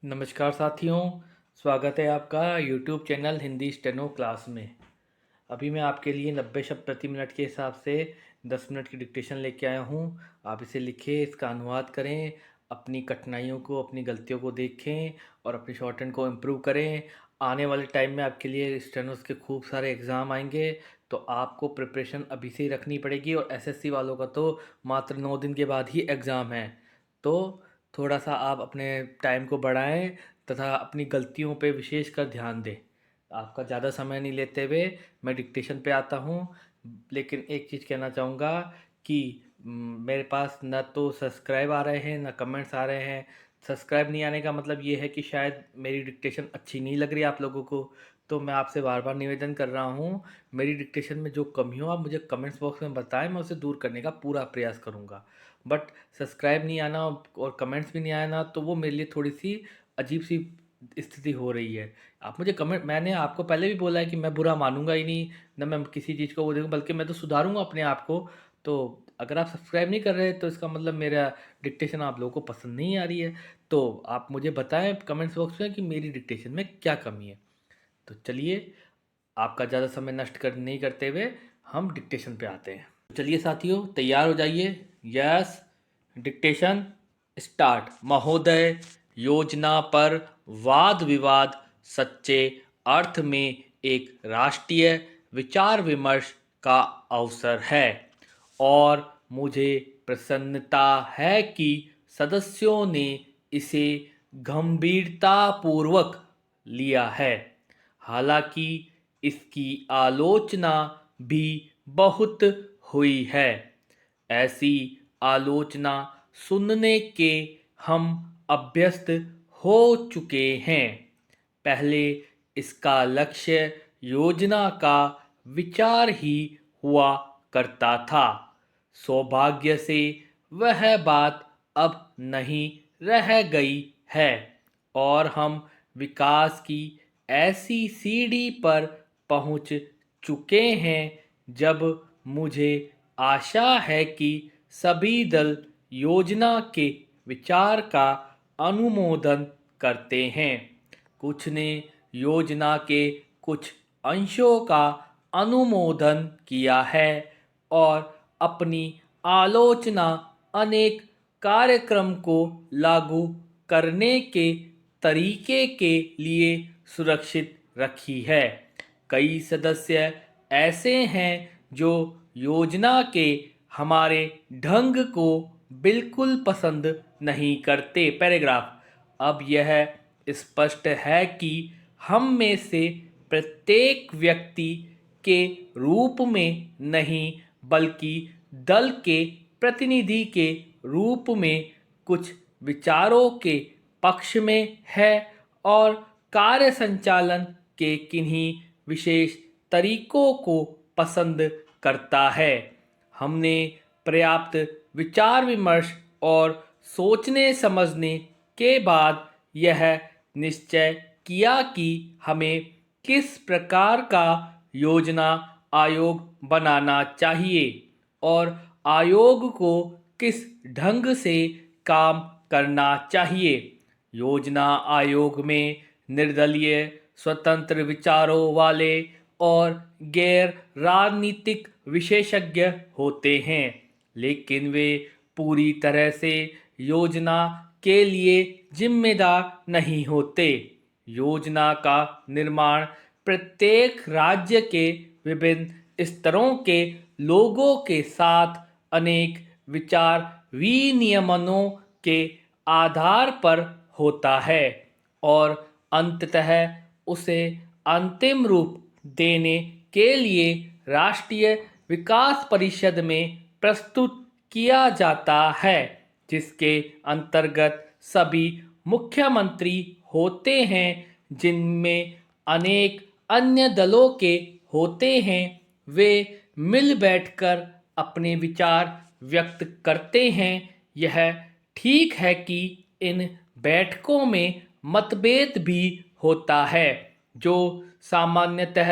नमस्कार साथियों, स्वागत है आपका YouTube channel Hindi steno class में। अभी मैं आपके लिए 90 शब्द प्रति मिनट के हिसाब से 10 मिनट की डिक्टेशन लेके आया हूँ। आप इसे लिखें, इसका अनुवाद करें, अपनी कठिनाइयों को, अपनी गलतियों को देखें और अपनी शॉर्ट हैंड को इम्प्रूव करें। आने वाले टाइम में आपके लिए स्टेनोस के खूब सारे एग्ज़ाम आएंगे, तो आपको प्रिपरेशन अभी से ही रखनी पड़ेगी। और एसएससी वालों का तो मात्र 9 दिन के बाद ही एग्ज़ाम है। तो थोड़ा सा आप अपने टाइम को बढ़ाएं तथा अपनी गलतियों पे विशेष कर ध्यान दें। आपका ज़्यादा समय नहीं लेते हुए मैं डिक्टेशन पे आता हूँ। लेकिन एक चीज़ कहना चाहूँगा कि मेरे पास ना तो सब्सक्राइब आ रहे हैं ना कमेंट्स आ रहे हैं। सब्सक्राइब नहीं आने का मतलब ये है कि शायद मेरी डिक्टेशन अच्छी नहीं लग रही आप लोगों को। तो मैं आपसे बार बार निवेदन कर रहा हूँ, मेरी डिक्टेशन में जो कमी हो आप मुझे कमेंट्स बॉक्स में बताएं, मैं उसे दूर करने का पूरा प्रयास करूँगा। बट सब्सक्राइब नहीं आना और कमेंट्स भी नहीं आना, तो वो मेरे लिए थोड़ी सी अजीब सी स्थिति हो रही है। आप मुझे कमेंट, मैंने आपको पहले भी बोला है कि मैं बुरा मानूंगा ही नहीं, ना मैं किसी चीज़ को वो देखूँ, बल्कि मैं तो सुधारूंगा अपने आप को। तो अगर आप सब्सक्राइब नहीं कर रहे तो इसका मतलब मेरा डिक्टेशन आप लोगों को पसंद नहीं आ रही है। तो आप मुझे बताएं कमेंट्स बॉक्स में कि मेरी डिक्टेशन में क्या कमी है। तो चलिए, आपका ज़्यादा समय नष्ट कर नहीं करते हुए हम डिक्टेशन पे आते हैं। चलिए साथियों, तैयार हो जाइए। Yes, dictation start. महोदय, योजना पर वाद विवाद सच्चे अर्थ में एक राष्ट्रीय विचार विमर्श का अवसर है और मुझे प्रसन्नता है कि सदस्यों ने इसे गंभीरतापूर्वक लिया है। हालांकि इसकी आलोचना भी बहुत हुई है। ऐसी आलोचना सुनने के हम अभ्यस्त हो चुके हैं। पहले इसका लक्ष्य योजना का विचार ही हुआ करता था। सौभाग्य से वह बात अब नहीं रह गई है और हम विकास की ऐसी सीढ़ी पर पहुंच चुके हैं जब मुझे आशा है कि सभी दल योजना के विचार का अनुमोदन करते हैं। कुछ ने योजना के कुछ अंशों का अनुमोदन किया है और अपनी आलोचना अनेक कार्यक्रम को लागू करने के तरीके के लिए सुरक्षित रखी है। कई सदस्य ऐसे हैं जो योजना के हमारे ढंग को बिल्कुल पसंद नहीं करते। पैराग्राफ। अब यह स्पष्ट है कि हम में से प्रत्येक व्यक्ति के रूप में नहीं, बल्कि दल के प्रतिनिधि के रूप में कुछ विचारों के पक्ष में है और कार्य संचालन के किन्हीं विशेष तरीकों को पसंद करता है। हमने पर्याप्त विचार विमर्श और सोचने समझने के बाद यह निश्चय किया कि हमें किस प्रकार का योजना आयोग बनाना चाहिए और आयोग को किस ढंग से काम करना चाहिए। योजना आयोग में निर्दलीय, स्वतंत्र विचारों वाले और गैर राजनीतिक विशेषज्ञ होते हैं, लेकिन वे पूरी तरह से योजना के लिए जिम्मेदार नहीं होते। योजना का निर्माण प्रत्येक राज्य के विभिन्न स्तरों के लोगों के साथ अनेक विचार विनियमनों के आधार पर होता है और अंततः उसे अंतिम रूप देने के लिए राष्ट्रीय विकास परिषद में प्रस्तुत किया जाता है, जिसके अंतर्गत सभी मुख्यमंत्री होते हैं, जिनमें अनेक अन्य दलों के होते हैं। वे मिल बैठकर अपने विचार व्यक्त करते हैं। यह ठीक है कि इन बैठकों में मतभेद भी होता है, जो सामान्यतः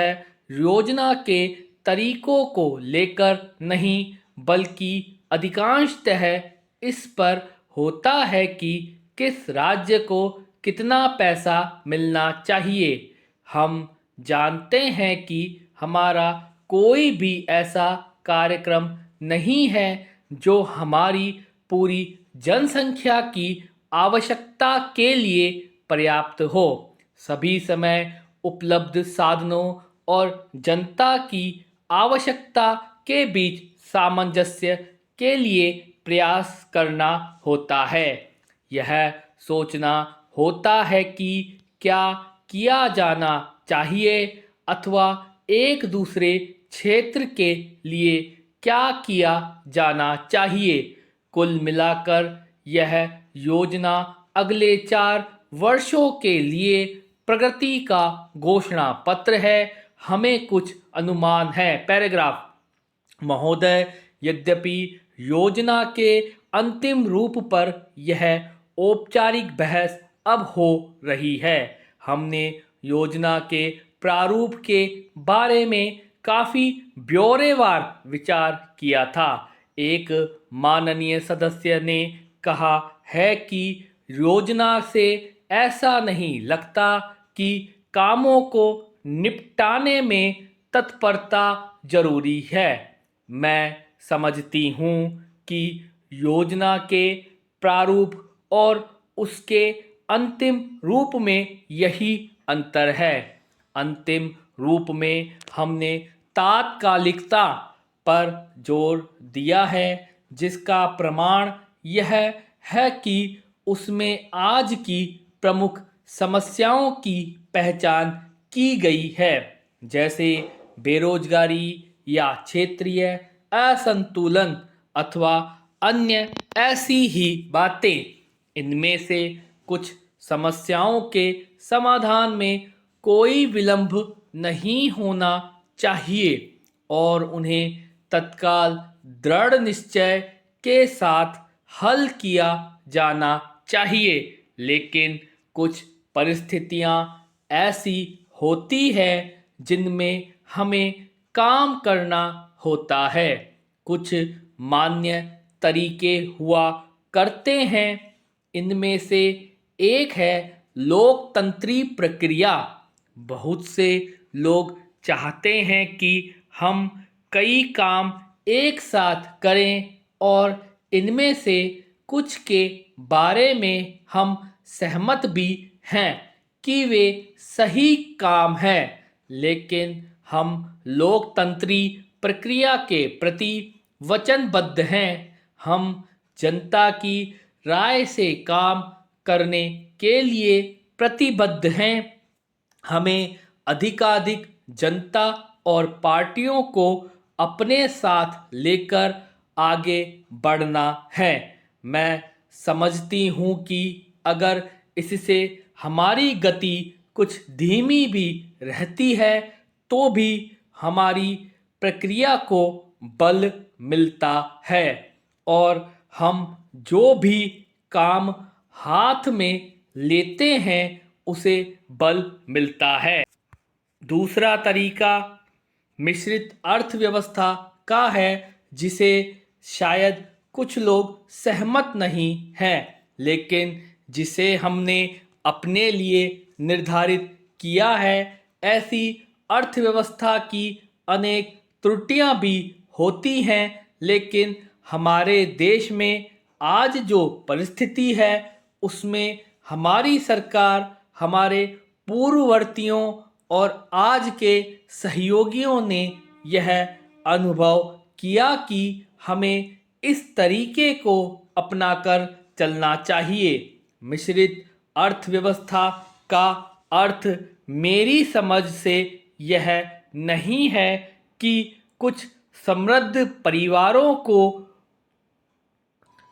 योजना के तरीकों को लेकर नहीं, बल्कि अधिकांशतः इस पर होता है कि किस राज्य को कितना पैसा मिलना चाहिए। हम जानते हैं कि हमारा कोई भी ऐसा कार्यक्रम नहीं है जो हमारी पूरी जनसंख्या की आवश्यकता के लिए पर्याप्त हो। सभी समय उपलब्ध साधनों और जनता की आवश्यकता के बीच सामंजस्य के लिए प्रयास करना होता है। यह सोचना होता है कि क्या किया जाना चाहिए अथवा एक दूसरे क्षेत्र के लिए क्या किया जाना चाहिए। कुल मिलाकर यह योजना अगले 4 वर्षों के लिए प्रगति का घोषणा पत्र है। हमें कुछ अनुमान है। पैराग्राफ। महोदय, यद्यपि योजना के अंतिम रूप पर यह औपचारिक बहस अब हो रही है, हमने योजना के प्रारूप के बारे में काफी ब्यौरेवार विचार किया था। एक माननीय सदस्य ने कहा है कि योजना से ऐसा नहीं लगता कि कामों को निपटाने में तत्परता जरूरी है। मैं समझती हूँ कि योजना के प्रारूप और उसके अंतिम रूप में यही अंतर है। अंतिम रूप में हमने तात्कालिकता पर जोर दिया है, जिसका प्रमाण यह है कि उसमें आज की प्रमुख समस्याओं की पहचान की गई है, जैसे बेरोजगारी या क्षेत्रीय असंतुलन अथवा अन्य ऐसी ही बातें। इनमें से कुछ समस्याओं के समाधान में कोई विलंब नहीं होना चाहिए और उन्हें तत्काल दृढ़ निश्चय के साथ हल किया जाना चाहिए। लेकिन कुछ परिस्थितियां ऐसी होती है जिनमें हमें काम करना होता है। कुछ मान्य तरीके हुआ करते हैं। इनमें से एक है लोकतंत्री प्रक्रिया। बहुत से लोग चाहते हैं कि हम कई काम एक साथ करें और इनमें से कुछ के बारे में हम सहमत भी हैं कि वे सही काम हैं, लेकिन हम लोकतंत्री प्रक्रिया के प्रति वचनबद्ध हैं। हम जनता की राय से काम करने के लिए प्रतिबद्ध हैं। हमें अधिकाधिक जनता और पार्टियों को अपने साथ लेकर आगे बढ़ना है। मैं समझती हूँ कि अगर इससे हमारी गति कुछ धीमी भी रहती है तो भी हमारी प्रक्रिया को बल मिलता है और हम जो भी काम हाथ में लेते हैं उसे बल मिलता है। दूसरा तरीका मिश्रित अर्थव्यवस्था का है, जिसे शायद कुछ लोग सहमत नहीं हैं, लेकिन जिसे हमने अपने लिए निर्धारित किया है। ऐसी अर्थव्यवस्था की अनेक त्रुटियां भी होती हैं, लेकिन हमारे देश में आज जो परिस्थिति है उसमें हमारी सरकार, हमारे पूर्ववर्तियों और आज के सहयोगियों ने यह अनुभव किया कि हमें इस तरीके को अपनाकर चलना चाहिए। मिश्रित अर्थव्यवस्था का अर्थ मेरी समझ से यह नहीं है कि कुछ समृद्ध परिवारों को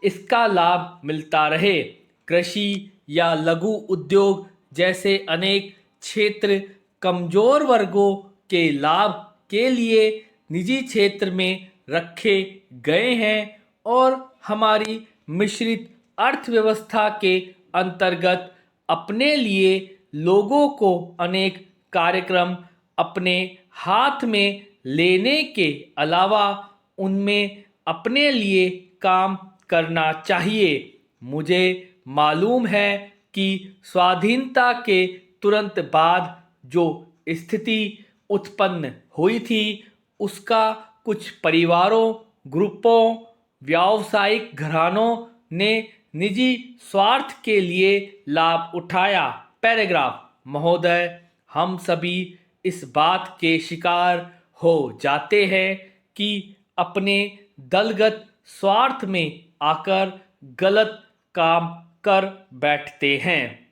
इसका लाभ मिलता रहे। कृषि या लघु उद्योग जैसे अनेक क्षेत्र कमजोर वर्गों के लाभ के लिए निजी क्षेत्र में रखे गए हैं और हमारी मिश्रित अर्थव्यवस्था के अंतर्गत अपने लिए लोगों को अनेक कार्यक्रम अपने हाथ में लेने के अलावा उनमें अपने लिए काम करना चाहिए। मुझे मालूम है कि स्वाधीनता के तुरंत बाद जो स्थिति उत्पन्न हुई थी उसका कुछ परिवारों, ग्रुपों, व्यावसायिक घरानों ने निजी स्वार्थ के लिए लाभ उठाया। पैराग्राफ। महोदय, हम सभी इस बात के शिकार हो जाते हैं कि अपने दलगत स्वार्थ में आकर गलत काम कर बैठते हैं।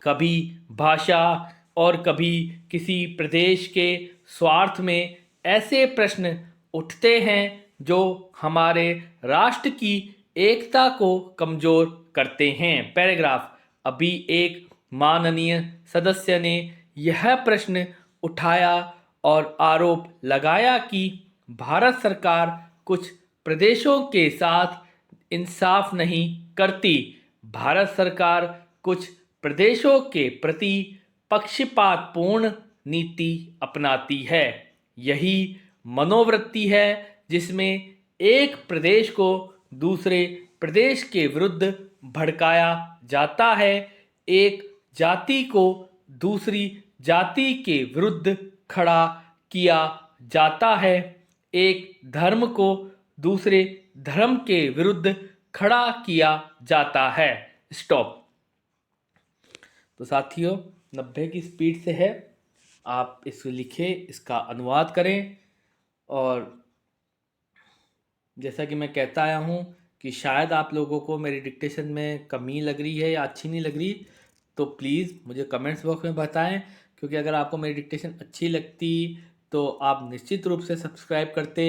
कभी भाषा और कभी किसी प्रदेश के स्वार्थ में ऐसे प्रश्न उठते हैं जो हमारे राष्ट्र की एकता को कमजोर करते हैं। पैराग्राफ। अभी एक माननीय सदस्य ने यह प्रश्न उठाया और आरोप लगाया कि भारत सरकार कुछ प्रदेशों के साथ इंसाफ नहीं करती। भारत सरकार कुछ प्रदेशों के प्रति पक्षपातपूर्ण नीति अपनाती है। यही मनोवृत्ति है जिसमें एक प्रदेश को दूसरे प्रदेश के विरुद्ध भड़काया जाता है, एक जाति को दूसरी जाति के विरुद्ध खड़ा किया जाता है, एक धर्म को दूसरे धर्म के विरुद्ध खड़ा किया जाता है। स्टॉप। तो साथियों 90 की स्पीड से है, आप इसको लिखें, इसका अनुवाद करें। और जैसा कि मैं कहता आया हूँ कि शायद आप लोगों को मेरी डिक्टेशन में कमी लग रही है या अच्छी नहीं लग रही, तो प्लीज़ मुझे कमेंट्स बॉक्स में बताएं, क्योंकि अगर आपको मेरी डिक्टेशन अच्छी लगती तो आप निश्चित रूप से सब्सक्राइब करते,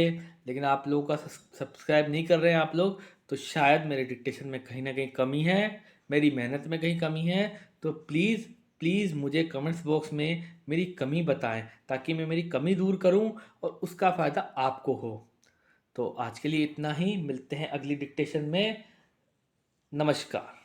लेकिन आप लोगों का सब्सक्राइब नहीं कर रहे हैं आप लोग, तो शायद मेरे डिक्टेशन में कहीं ना कहीं कमी है, मेरी मेहनत में कहीं कमी है। तो प्लीज़ मुझे कमेंट्स बॉक्स में मेरी कमी बताएं ताकि मैं मेरी कमी दूर करूं और उसका फ़ायदा आपको हो। तो आज के लिए इतना ही, मिलते हैं अगली डिक्टेशन में। नमस्कार।